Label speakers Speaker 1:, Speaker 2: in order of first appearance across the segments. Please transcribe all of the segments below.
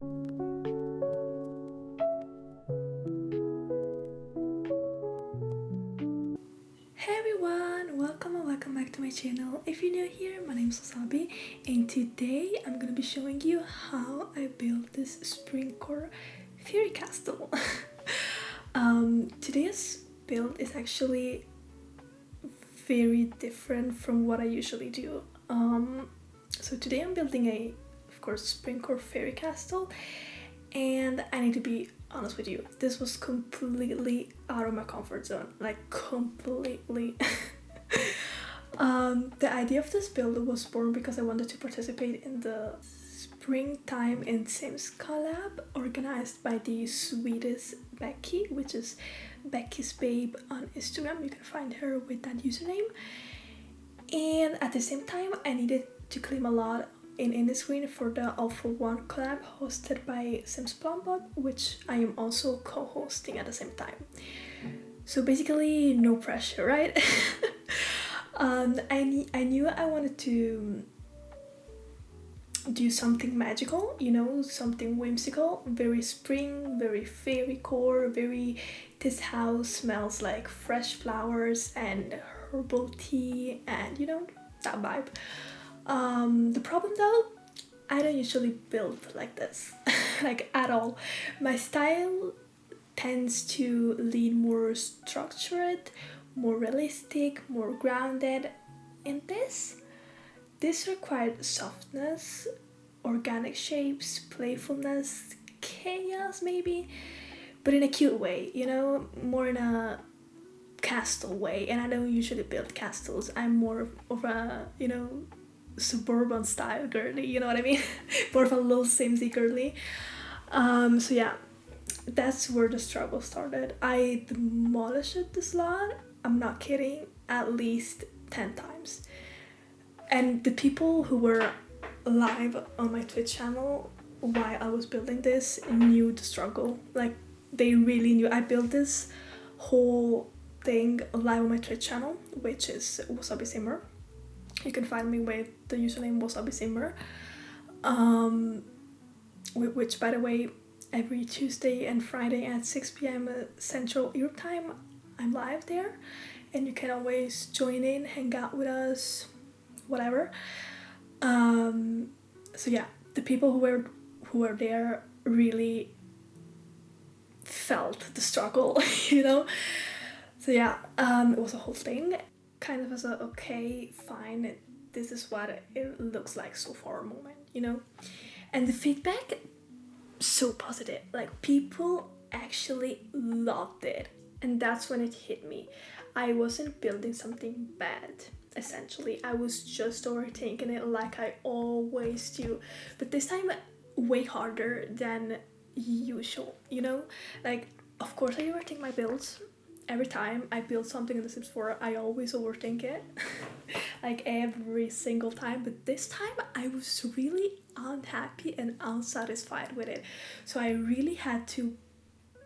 Speaker 1: Hey everyone, welcome and welcome back to my channel. If you're new here, my name is Wasabi and today I'm gonna be showing you how I built this Springcore fairy castle. Today's build is actually very different from what I usually do. So today I'm building of course, Springcore fairy castle, and I need to be honest with you, this was completely out of my comfort zone, like completely. The idea of this build was born because I wanted to participate in the Springtime in Sims collab organized by the Swedish Becky, which is Becky's Babe on Instagram. You can find her with that username. And at the same time, I needed to claim a lot in Indescreen for the All for One collab hosted by Sims Blonbot, which I am also co-hosting at the same time. So basically, no pressure, right? I knew I wanted to do something magical, you know, something whimsical, very spring, very fairy core, very this house smells like fresh flowers and herbal tea and, you know, that vibe. The problem though, I don't usually build like this, like at all. My style tends to lean more structured, more realistic, more grounded. And this required softness, organic shapes, playfulness, chaos maybe, but in a cute way, you know, more in a castle way. And I don't usually build castles. I'm more of a, you know, suburban style girly, you know what I mean? More of a little Simsy girly. So yeah, that's where the struggle started. I demolished this lot, I'm not kidding, at least 10 times. And the people who were live on my Twitch channel while I was building this knew the struggle. Like, they really knew. I built this whole thing live on my Twitch channel, which is Wasabi Simmer. You can find me with the username Wasabi Simmer. Which, by the way, every Tuesday and Friday at 6 p.m. Central Europe time, I'm live there. And you can always join in, hang out with us, whatever. So yeah, the people who were there really felt the struggle, you know. So yeah, it was a whole thing. Kind of as a okay, fine, this is what it looks like so far moment, you know. And the feedback, so positive. Like, people actually loved it, and that's when it hit me. I wasn't building something bad. Essentially, I was just overthinking it like I always do, but this time way harder than usual, you know. Like, of course I overthink my builds. Every time I build something in The Sims 4, I always overthink it. Like, every single time. But this time I was really unhappy and unsatisfied with it, so I really had to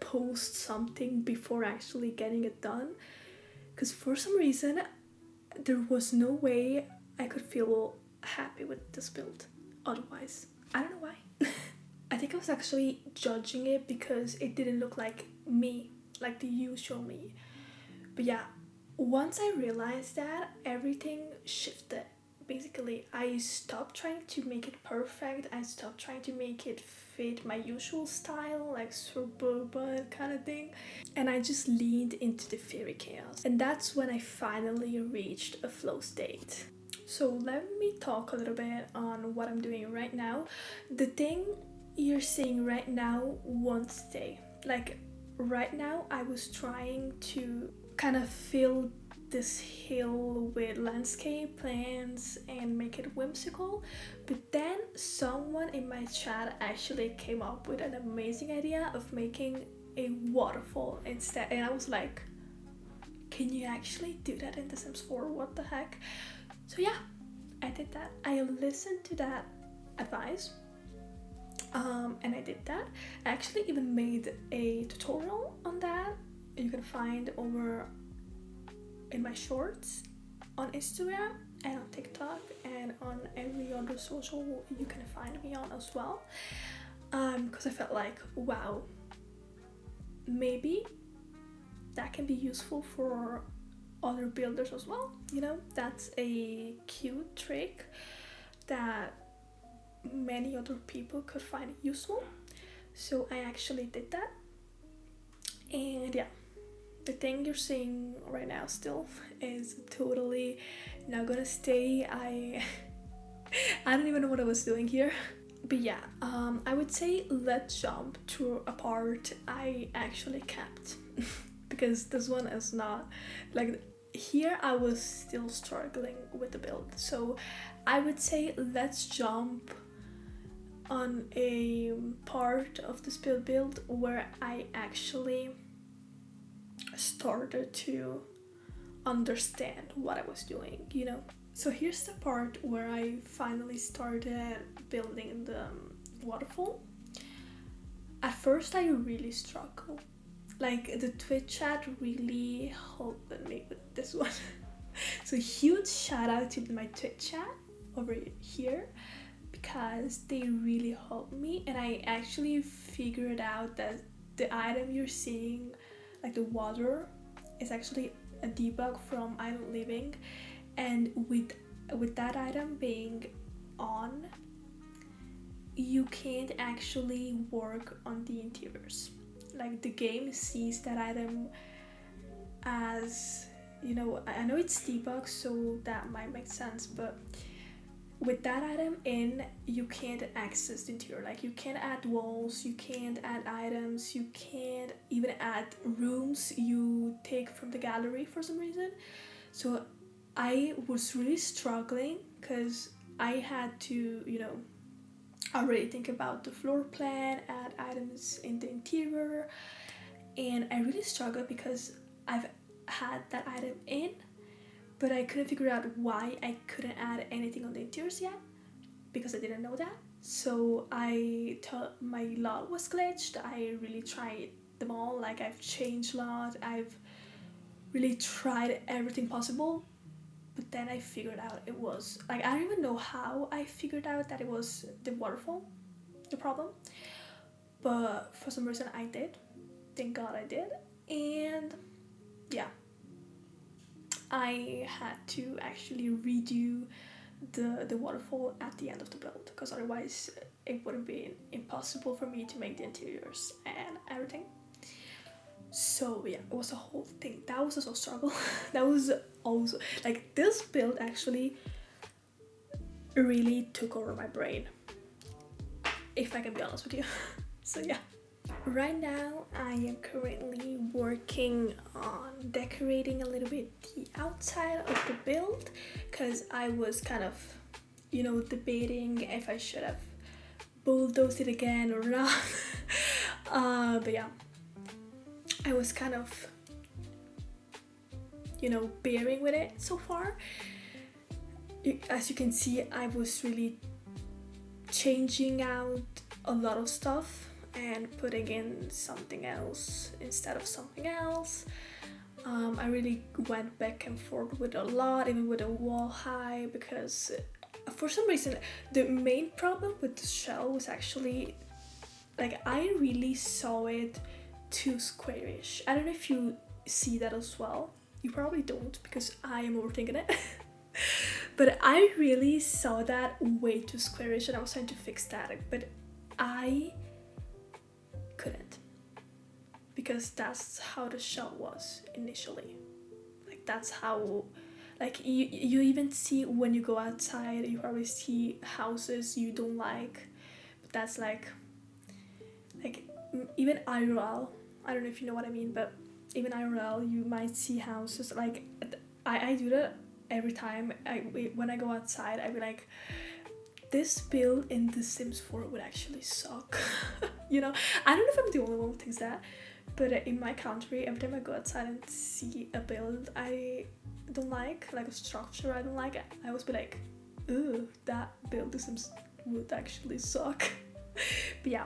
Speaker 1: post something before actually getting it done, because for some reason there was no way I could feel happy with this build otherwise. I don't know why. I think I was actually judging it because it didn't look like me, like the usual me. But yeah, once I realized that, everything shifted. Basically, I stopped trying to make it perfect. I stopped trying to make it fit my usual style, like suburban kind of thing. And I just leaned into the fairy chaos. And that's when I finally reached a flow state. So let me talk a little bit on what I'm doing right now. The thing you're seeing right now won't stay. Like, right now I was trying to kind of fill this hill with landscape plants and make it whimsical, but then someone in my chat actually came up with an amazing idea of making a waterfall instead, and I was like, can you actually do that in The Sims 4? What the heck? So yeah, I did that. I listened to that advice, and I did that. I actually even made a tutorial on that. You can find over in my shorts on Instagram and on TikTok and on every other social you can find me on as well. because I felt like, wow, maybe that can be useful for other builders as well. You know, that's a cute trick that many other people could find useful. So I actually did that. And yeah, the thing you're seeing right now still is totally not gonna stay. I don't even know what I was doing here. But yeah, I would say let's jump to a part I actually kept. Because this one is not, like, here I was still struggling with the build. So I would say let's jump on a part of this build where I actually started to understand what I was doing, you know? So here's the part where I finally started building the waterfall. At first I really struggled. Like, the Twitch chat really helped me with this one. So huge shout out to my Twitch chat over here, because they really helped me, and I actually figured out that the item you're seeing, like the water, is actually a debug from Island Living, and with that item being on, you can't actually work on the interiors. Like, the game sees that item as, you know, I know it's debug, so that might make sense, but with that item in, you can't access the interior. Like, you can't add walls, you can't add items, you can't even add rooms you take from the gallery for some reason. So I was really struggling because I had to, you know, already think about the floor plan, add items in the interior, and I really struggled because I've had that item in, but I couldn't figure out why I couldn't add anything on the interiors yet, because I didn't know that. So I thought my lot was glitched. I really tried them all. Like, I've changed lot, I've really tried everything possible, but then I figured out it was, like, I don't even know how I figured out that it was the waterfall, the problem, but for some reason I did. Thank God I did. And yeah, I had to actually redo the waterfall at the end of the build, because otherwise it would have been impossible for me to make the interiors and everything. So yeah, it was a whole thing. That was also a struggle. That was also, like, this build actually really took over my brain, if I can be honest with you. So yeah. Right now I am currently working on decorating a little bit the outside of the build, because I was kind of, you know, debating if I should have bulldozed it again or not. But yeah, I was kind of, you know, bearing with it so far. As you can see, I was really changing out a lot of stuff and putting in something else instead of something else. I really went back and forth with a lot, even with a wall high, because for some reason the main problem with the shell was actually, like, I really saw it too squarish. I don't know if you see that as well. You probably don't, because I am overthinking it. But I really saw that way too squarish, and I was trying to fix that, but I couldn't, because that's how the shell was initially. Like, that's how, like, you even see when you go outside, you probably see houses you don't like, but that's like even IRL, I don't know if you know what I mean, but even IRL you might see houses, like, I do that every time. When I go outside, I'd be like, this build in The Sims 4 would actually suck. You know, I don't know if I'm the only one who thinks that, but in my country, every time I go outside and see a build I don't like a structure I don't like, I always be like, ooh, that build The Sims would actually suck. But yeah,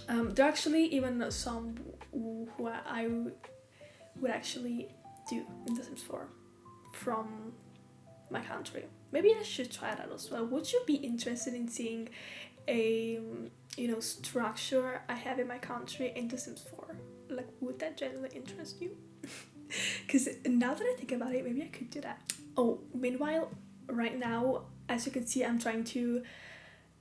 Speaker 1: there are actually even some who I would actually do in The Sims 4 from my country. Maybe I should try that as well. Would you be interested in seeing a structure I have in my country into Sims 4. Like, would that genuinely interest you? Because now that I think about it, maybe I could do that. Oh, meanwhile, right now, as you can see, I'm trying to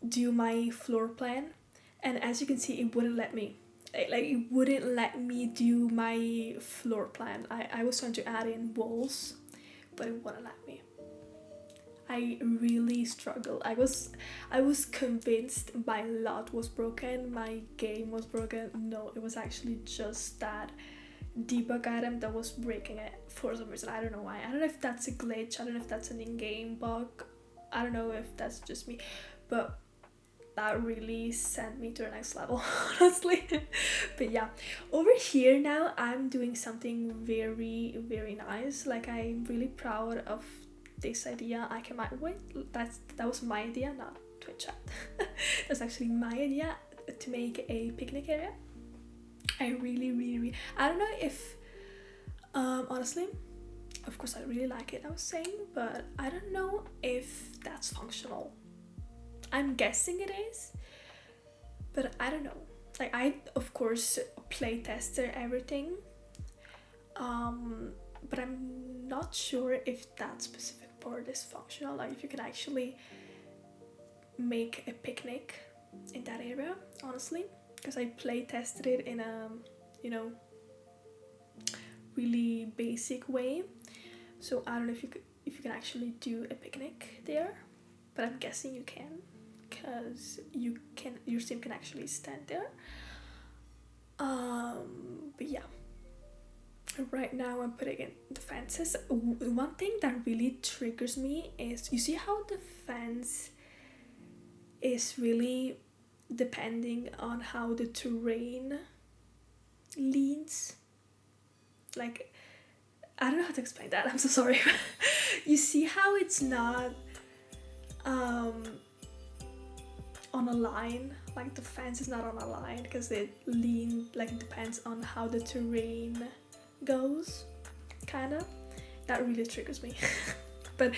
Speaker 1: do my floor plan, and as you can see, it wouldn't let me. Like, it wouldn't let me do my floor plan. I was trying to add in walls, but it wouldn't let me. I really struggled. I was convinced my lot was broken, my game was broken. No, it was actually just that debug item that was breaking it for some reason. I don't know why. I don't know if that's a glitch. I don't know if that's an in-game bug. I don't know if that's just me, but that really sent me to the next level, honestly. But yeah, over here now I'm doing something very, very nice. Like, I'm really proud of this idea. I came out with that was my idea, not Twitch chat. That's actually my idea, to make a picnic area. I really I don't know if honestly, of course I really like it, I was saying, but I don't know if that's functional. I'm guessing it is, but I don't know. Like, I of course play tested everything, but I'm not sure if that specific part is functional. Like, if you can actually make a picnic in that area, honestly, because I play tested it in a really basic way. So I don't know if you can actually do a picnic there, but I'm guessing you can, because your sim can actually stand there. But yeah, right now I'm putting in the fences. One thing that really triggers me is, you see how the fence is really depending on how the terrain leans. Like, I don't know how to explain that, I'm so sorry. You see how it's not on a line, like the fence is not on a line, because it depends on how the terrain goes, kind of. That really triggers me. But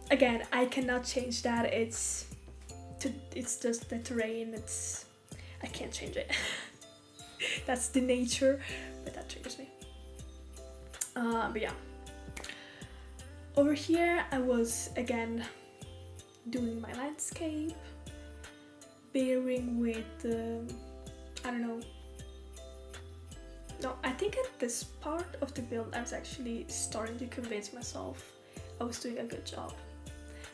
Speaker 1: again, I cannot change that. It's just the terrain. I can't change it. That's the nature, but that triggers me. But yeah, over here I was again doing my landscape, bearing with I don't know. No, I think at this part of the build I was actually starting to convince myself I was doing a good job,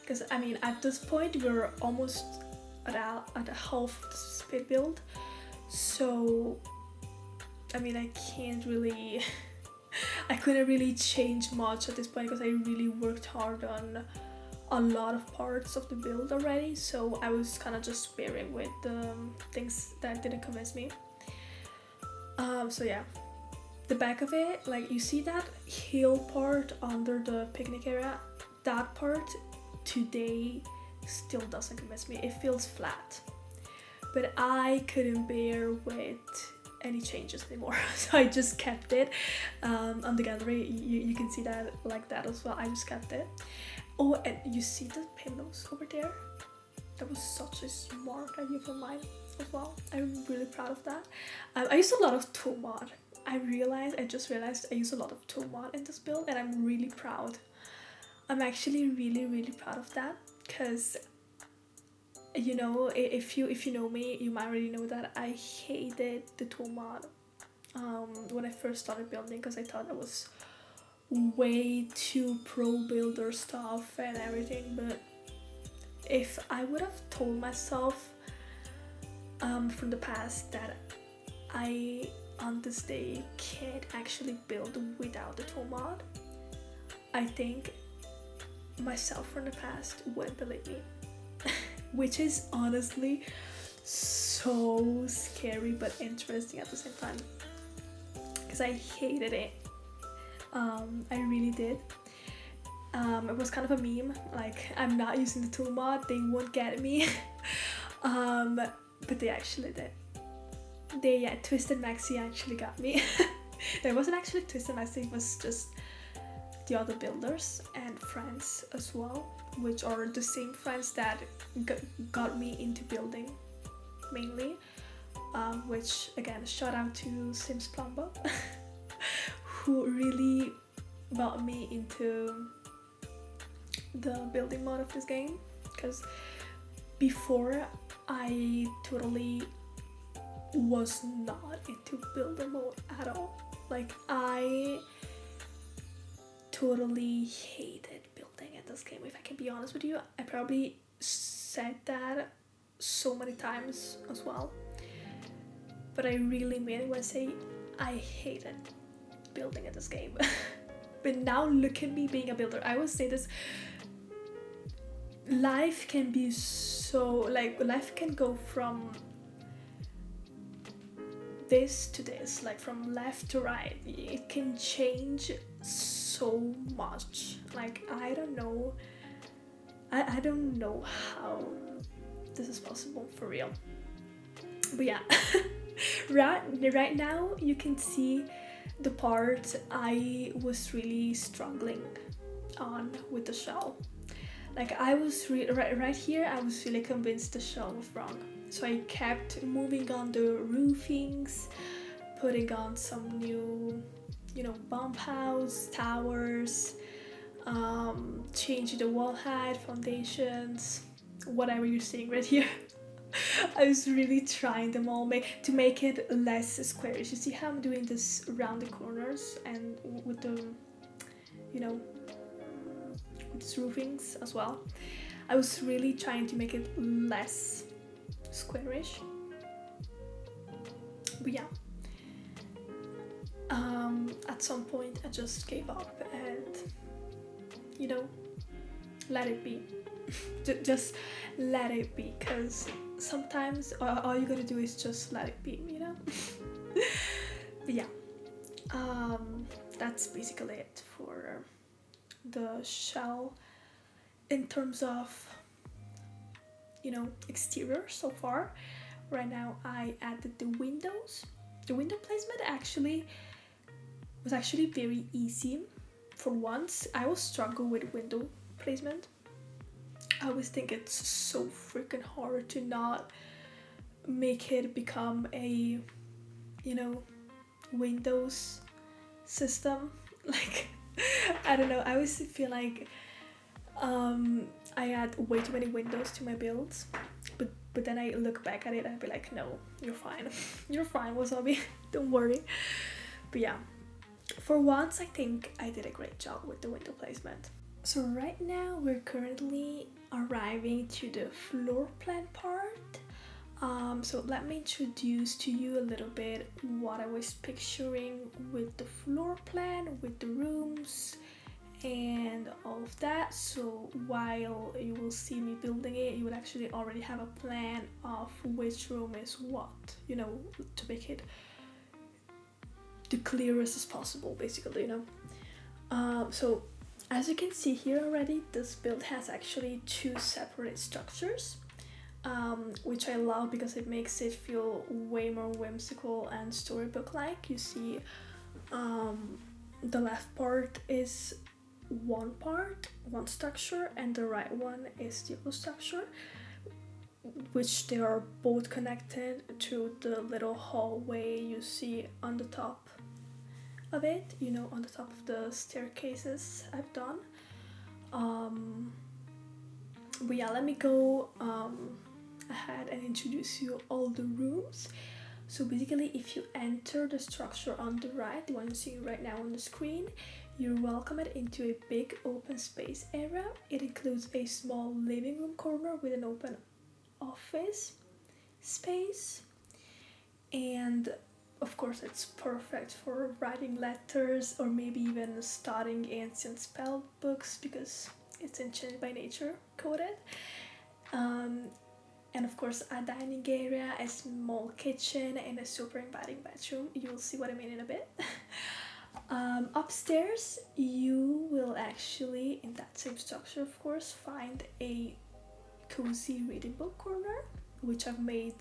Speaker 1: because I mean, at this point we're almost at a half of the speed build, so I mean, I couldn't really change much at this point, because I really worked hard on a lot of parts of the build already, so I was kind of just bearing with the things that didn't convince me. So yeah, the back of it, like, you see that hill part under the picnic area, that part today still doesn't convince me. It feels flat, but I couldn't bear with any changes anymore, so I just kept it. On the gallery you can see that like that as well. I just kept it. Oh, and you see the pillows over there? That was such a smart idea from mine as well. I'm really proud of that. I used a lot of tool mod. I just realized I use a lot of tool mod in this build, and I'm really proud. I'm actually really proud of that, because you know, if you know me, you might already know that I hated the tool mod when I first started building, because I thought that was way too pro builder stuff and everything. But if I would have told myself from the past that I on this day can't actually build without the tool mod, I think myself from the past wouldn't believe me. Which is honestly so scary but interesting at the same time, because I hated it. I really did. It was kind of a meme, like, I'm not using the tool mod, they won't get me. But they actually did. Twisted Maxi actually got me. There wasn't actually Twisted Maxi, it was just the other builders and friends as well, which are the same friends that got me into building mainly, which again, shout out to Sims Plumber who really got me into the building mode of this game, because before I totally was not into builder mode at all. Like, I totally hated building in this game, if I can be honest with you. I probably said that so many times as well, but I really mean it when I say I hated building in this game. But now look at me being a builder. I will say this, life can be so, like, life can go from this to this, like from left to right. It can change so much. Like, I don't know how this is possible, for real. But yeah, right now you can see the part I was really struggling on with the shell. Like, I was right here, I was really convinced the shell was wrong. So I kept moving on the roofings, putting on some new, bump house, towers, changing the wall height, foundations, whatever you're seeing right here. I was really trying them all to make it less squarish. You see how I'm doing this around the corners and with the, with these roofings as well. I was really trying to make it less squarish. But yeah, at some point I just gave up and let it be. Just let it be, because sometimes all you gotta do is just let it be, But yeah, that's basically it for the shell in terms of exterior so far. Right now I added the windows. The window placement was actually very easy. For once, I always struggle with window placement. I always think it's so freaking hard to not make it become a Windows system. Like, I don't know, I always feel like I add way too many windows to my builds, but then I look back at it and I'd be like, no, you're fine. You're fine, Wasabi. Don't worry. But yeah, for once I think I did a great job with the window placement. So right now we're currently arriving to the floor plan part. So let me introduce to you a little bit what I was picturing with the floor plan, with the rooms and all of that. So while you will see me building it, you will actually already have a plan of which room is what, to make it the clearest as possible, basically, So as you can see here already, this build has actually two separate structures, which I love because it makes it feel way more whimsical and storybook-like. You see, the left part is one structure, and the right one is the other structure, which they are both connected to the little hallway you see on the top of it, on the top of the staircases I've done. But yeah, let me go ahead and introduce you all the rooms. So basically, if you enter the structure on the right, the one you're seeing right now on the screen, you're welcomed into a big open space area. It includes a small living room corner with an open office space, and of course it's perfect for writing letters or maybe even studying ancient spell books because it's enchanted by nature coded. And of course a dining area, a small kitchen, and a super inviting bedroom. You'll see what I mean in a bit. Upstairs you will actually, in that same structure of course, find a cozy reading book corner, which I've made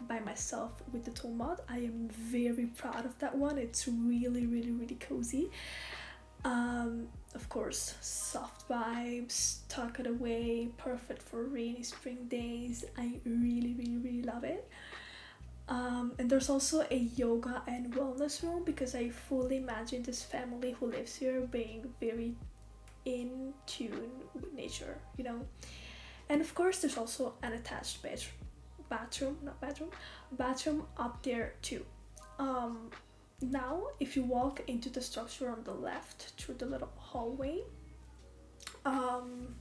Speaker 1: by myself with the tool mod. I am very proud of that one. It's really cozy. Of course, soft vibes, tuck it away, perfect for rainy spring days. I really, really, really love it. And there's also a yoga and wellness room because I fully imagine this family who lives here being very in tune with nature, you know. And of course, there's also an attached bathroom up there too. Um, Now, if you walk into the structure on the left through the little hallway, um,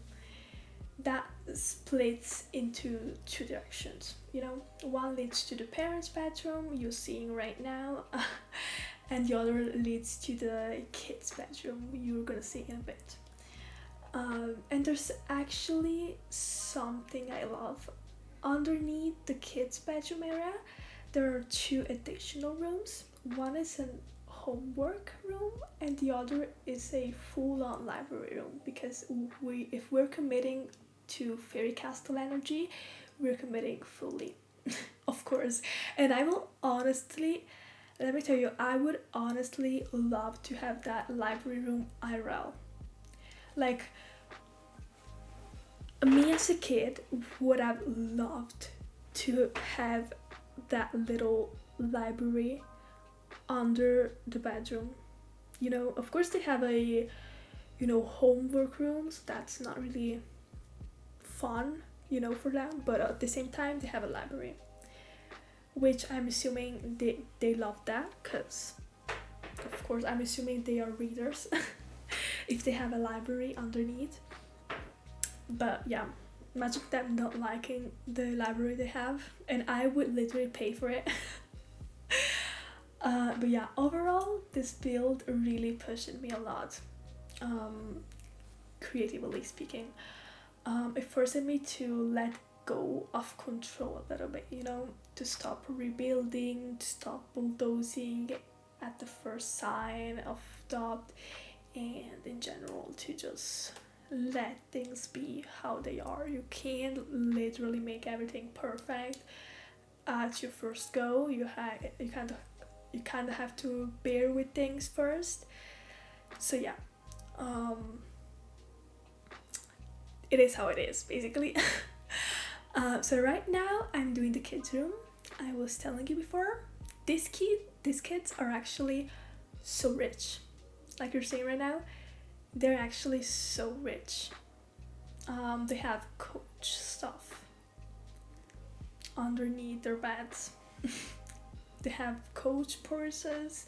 Speaker 1: that splits into two directions. You know, one leads to the parents' bedroom you're seeing right now, and the other leads to the kids' bedroom you're gonna see in a bit. And there's actually something I love. Underneath the kids' bedroom area, there are two additional rooms. One is a homework room, and the other is a full-on library room. Because if we're committing to fairy castle energy, we're committing fully, of course. And I will honestly, let me tell you, I would honestly love to have that library room IRL. Like, me as a kid would have loved to have that little library under the bedroom. You know, of course they have homework rooms. That's not really fun, for them. But at the same time, they have a library, which I'm assuming they love that because, of course, I'm assuming they are readers if they have a library underneath. But yeah, imagine them not liking the library they have, and I would literally pay for it. But yeah, overall, this build really pushed me a lot, creatively speaking. It forced me to let go of control a little bit, to stop rebuilding, to stop bulldozing at the first sign of doubt, and in general, to just let things be how they are. You can't literally make everything perfect at your first go. You kind of have to bear with things first. So yeah, it is how it is, basically. So right now I'm doing the kids room. I was telling you before, these kids are actually so rich. Like you're saying right now, they're actually so rich. They have Coach stuff underneath their beds. They have Coach purses,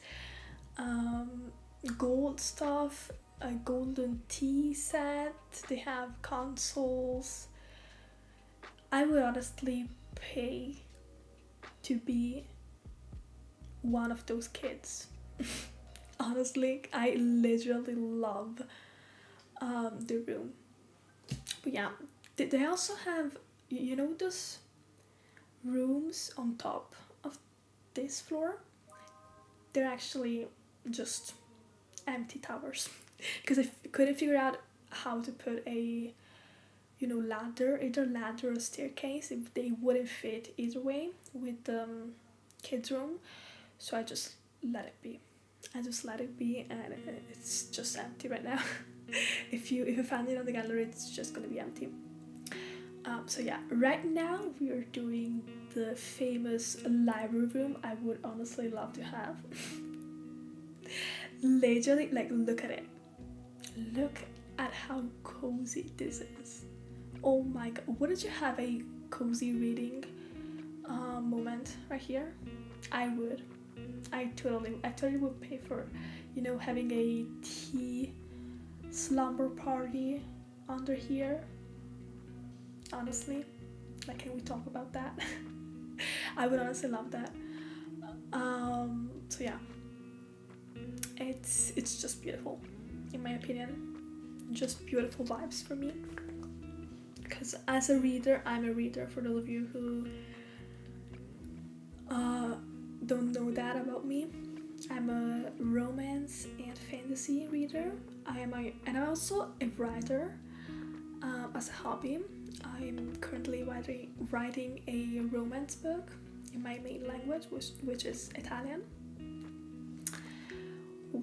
Speaker 1: gold stuff, a golden tea set. They have consoles. I would honestly pay to be one of those kids. Honestly, I literally love the room. But yeah, they also have, those rooms on top of this floor. They're actually just empty towers. Because I couldn't figure out how to put a, either ladder or staircase if they wouldn't fit either way with the kids' room. So I just let it be. And it's just empty right now. If you find it on the gallery, it's just gonna be empty. So yeah, right now we are doing the famous library room I would honestly love to have. Literally, like, look at it. Look at how cozy this is. Oh my god, wouldn't you have a cozy reading moment right here? I would. I totally would pay for, having a tea slumber party under here. Honestly, like, can we talk about that? I would honestly love that. So yeah, it's just beautiful, in my opinion. Just beautiful vibes for me. Because as a reader, I'm a reader. For those of you who don't know that about me, I'm a romance and fantasy reader. And I'm also a writer. As a hobby, I'm currently writing a romance book in my main language, which is Italian,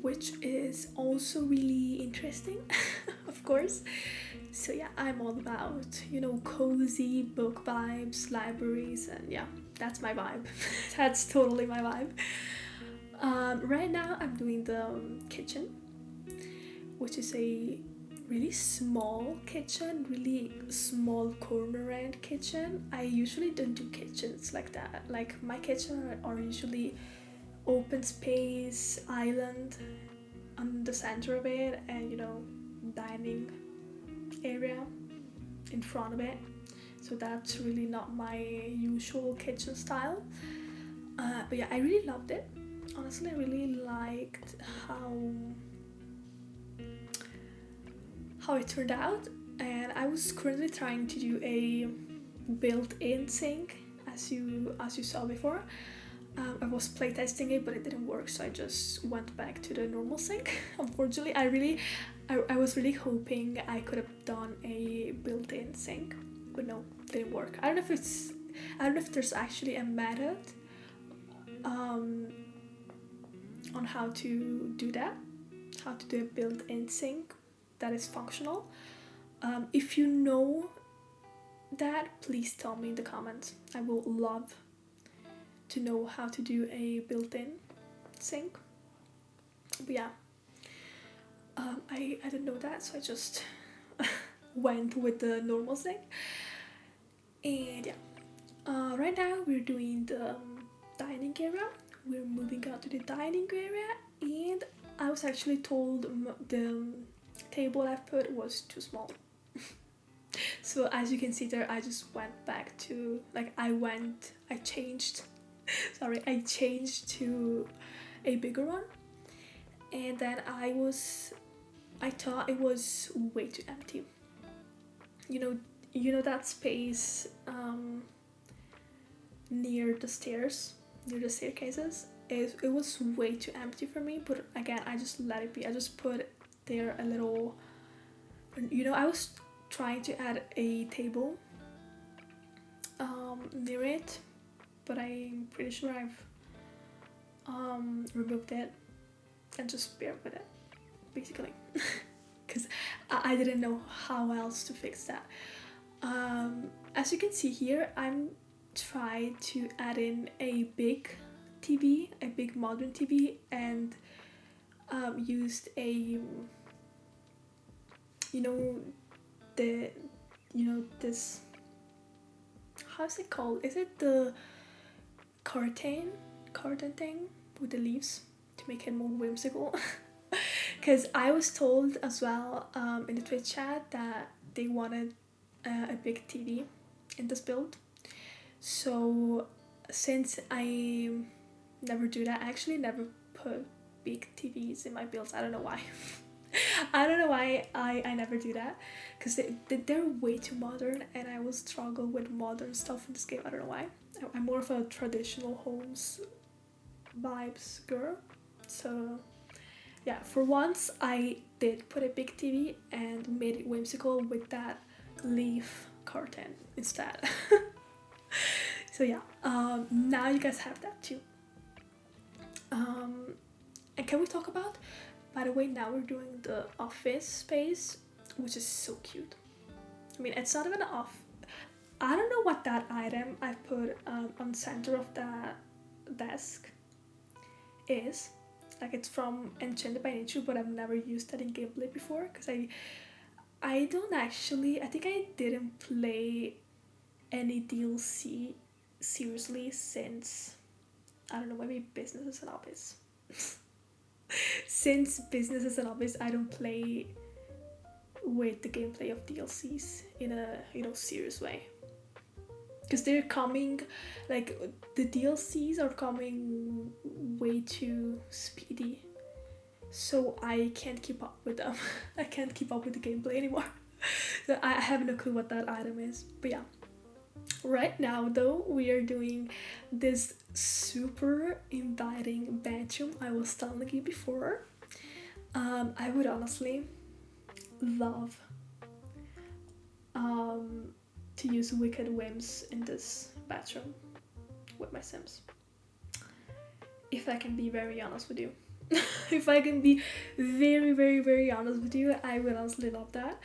Speaker 1: which is also really interesting, of course. So yeah, I'm all about, cozy book vibes, libraries, and yeah, that's my vibe. That's totally my vibe. Right now I'm doing the kitchen, which is a really small kitchen, really small corner end kitchen. I usually don't do kitchens like that. Like my kitchen are usually open space, island on the center of it, and dining area in front of it. So that's really not my usual kitchen style. But yeah, I really loved it. Honestly, I really liked how it turned out, and I was currently trying to do a built-in sink, as you saw before. I was playtesting it, but it didn't work, so I just went back to the normal sink. Unfortunately, I was really hoping I could have done a built-in sink, but no, it didn't work. I don't know if there's actually a method on how to do that, how to do a built-in sink that is functional. If you know that, please tell me in the comments. I will love to know how to do a built-in sink. But yeah, I didn't know that, so I just went with the normal sink. And yeah, right now we're doing the dining area. We're moving out to the dining area, and I was actually told the table I put was too small. So as you can see there, I just went back to, I changed to a bigger one, and then I thought it was way too empty. You know that space near the staircases. It was way too empty for me, but again, I just let it be. I just put there a little, I was trying to add a table near it, but I'm pretty sure I've removed it and just bear with it, basically, because I didn't know how else to fix that. As you can see here, I'm trying to add in a big TV, a big modern TV, and used a this, how's it called? Is it the curtain thing with the leaves to make it more whimsical? Because I was told as well in the Twitch chat that they wanted a big TV in this build. So since I never do that, I actually never put big TVs in my builds. I don't know why. I don't know why I never do that, because they're way too modern, and I will struggle with modern stuff in this game. I don't know why. I'm more of a traditional homes vibes girl. So yeah, for once I did put a big TV and made it whimsical with that leaf curtain instead. So yeah, now you guys have that too. And can we talk about, by the way, now we're doing the office space, which is so cute. I mean, it's not even off. I don't know what that item I put on the center of the desk is. Like, it's from Enchanted by Nature, but I've never used that in gameplay before, because I don't actually, I think I didn't play any DLC seriously since, I don't know, maybe Business as an Office. Since Business as an Office, I don't play with the gameplay of DLCs in a serious way, because they're coming, like, the DLCs are coming way too speedy, so I can't keep up with them. I can't keep up with the gameplay anymore. So I have no clue what that item is. But yeah, right now though, we are doing this super inviting bedroom I was telling you before. I would honestly love to use Wicked Whims in this bedroom with my Sims, if I can be very honest with you. If I can be very, very, very honest with you, I will honestly love that.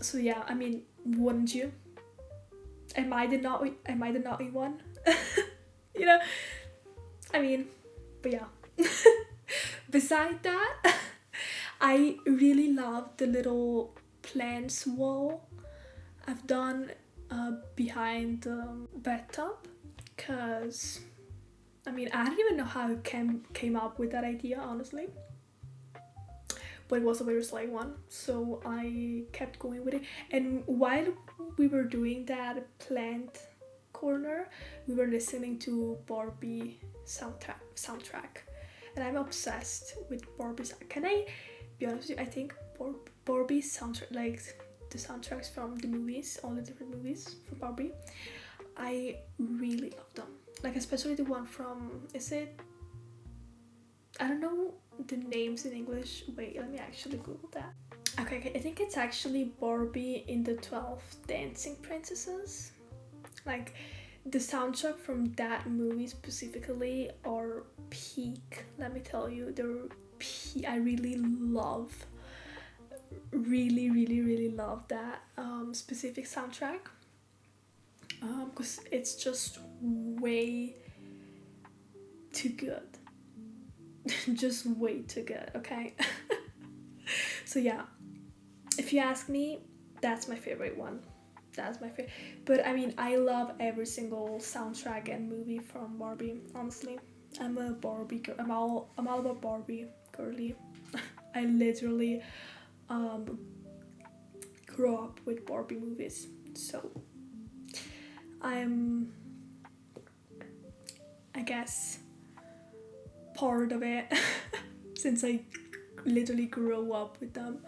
Speaker 1: So yeah, I mean, wouldn't you? Am I the naughty one? You know, I mean, but yeah. Beside that, I really love the little plants wall I've done behind the bathtub, because I mean, I don't even know how I came up with that idea, honestly, but it was a very slight one, so I kept going with it. And while we were doing that plant corner, we were listening to Barbie soundtrack, and I'm obsessed with Barbie's. Can I be honest with you? I think Barbie soundtrack, like the soundtracks from the movies, all the different movies from Barbie, I really love them. Like especially the one from, is it, I don't know the names in English. Wait, let me actually Google that. Okay, I think it's actually Barbie in the 12 Dancing Princesses. Like the soundtrack from that movie specifically are peak. Let me tell you, they're peak. I really love, really love that specific soundtrack, because it's just way too good. Just way too good, okay? So yeah, if you ask me, that's my favorite one. That's my favorite. But I mean, I love every single soundtrack and movie from Barbie, honestly. I'm a Barbie girl. I'm all about Barbie girly. I literally grew up with Barbie movies. So I'm, I guess, part of it since I literally grew up with them.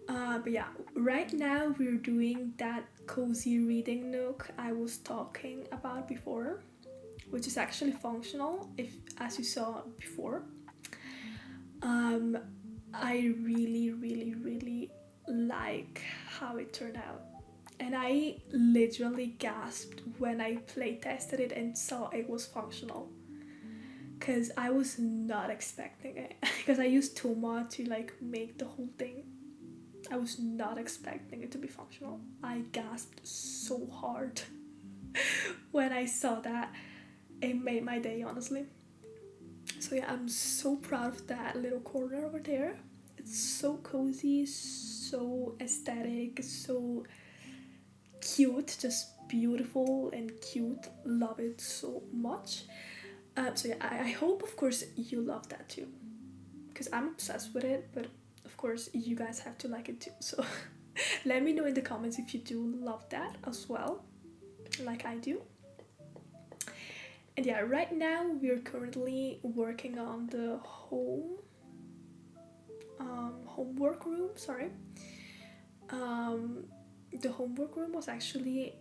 Speaker 1: But yeah, right now we're doing that cozy reading nook I was talking about before, which is actually functional, if as you saw before. I really like how it turned out, and I literally gasped when I play tested it and saw it was functional, because I was not expecting it. Because I used Toma to like make the whole thing. I was not expecting it to be functional. I gasped so hard when I saw that. It made my day, honestly. So yeah, I'm so proud of that little corner over there. It's so cozy, so aesthetic, so cute, just beautiful and cute. Love it so much. So yeah, I hope, of course, you love that too, because I'm obsessed with it. But of course, you guys have to like it too. So let me know in the comments if you do love that as well, like I do. And yeah, right now we're currently working on the homework room. Sorry. The homework room was actually,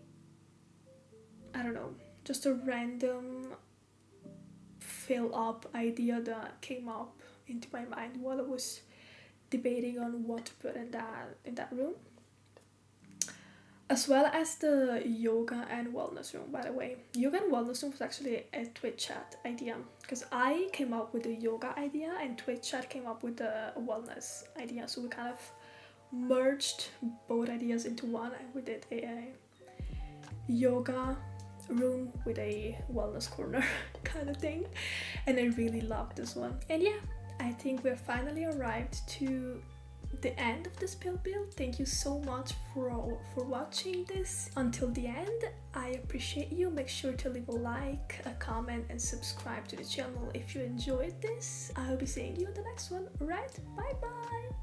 Speaker 1: I don't know, just a random fill up idea that came up into my mind while I was debating on what to put in that room, as well as the yoga and wellness room. By the way, yoga and wellness room was actually a Twitch chat idea, because I came up with the yoga idea and Twitch chat came up with the wellness idea, so we kind of merged both ideas into one, and we did a yoga room with a wellness corner kind of thing, and I really loved this one. And yeah, I think we're finally arrived to the end of this build. Thank you so much for watching this until the end. I appreciate you. Make sure to leave a like, a comment, and subscribe to the channel if you enjoyed this. I'll be seeing you in the next one. Alright, bye bye.